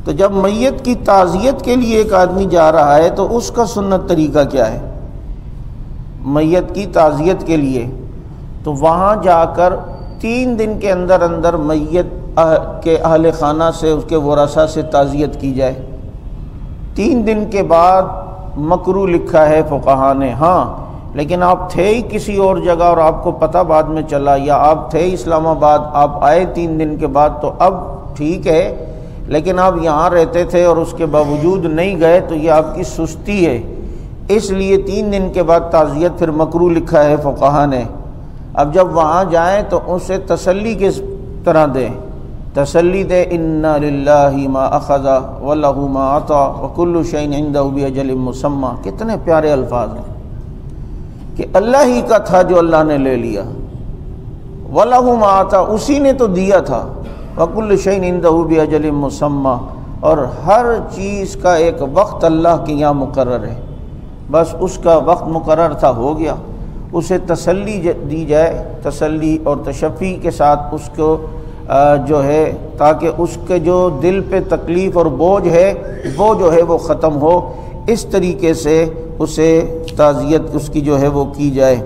تو جب میت کی تعزیت کے لیے ایک آدمی جا رہا ہے تو اس کا سنت طریقہ کیا ہے؟ میت کی تعزیت کے لیے تو وہاں جا کر 3 دن کے اندر اندر میت کے اہل خانہ سے، اس کے ورثاء سے تعزیت کی جائے۔ 3 دن کے بعد مکروہ لکھا ہے فقہا نے، ہاں لیکن آپ تھے ہی کسی اور جگہ اور آپ کو پتہ بعد میں چلا، یا آپ تھے اسلام آباد، آپ آئے 3 دن کے بعد، تو اب ٹھیک ہے، لیکن آپ یہاں رہتے تھے اور اس کے باوجود نہیں گئے تو یہ آپ کی سستی ہے، اس لیے 3 دن کے بعد تعزیت پھر مکروہ لکھا ہے فقہا نے۔ اب جب وہاں جائیں تو اسے تسلی کس طرح دیں؟ تسلی دے انا للہ ما اخذ ولہ ما عطا وکل شیء عنده باجل مسمى۔ کتنے پیارے الفاظ ہیں کہ اللہ ہی کا تھا جو اللہ نے لے لیا، وَلَهُ مَا عَطَا، اسی نے تو دیا تھا، وَكُلُّ شَيْءٍ عِندَهُ بِأَجَلٍ مُّسَمًّى، اور ہر چیز کا ایک وقت اللہ کے یہاں مقرر ہے، بس اس کا وقت مقرر تھا، ہو گیا، اسے تسلی دی جائے، تسلی اور تشفی کے ساتھ اس کو جو ہے، تاکہ اس کے جو دل پہ تکلیف اور بوجھ ہے وہ جو ہے وہ ختم ہو، اس طریقے سے اسے تعزیت اس کی جو ہے وہ کی جائے۔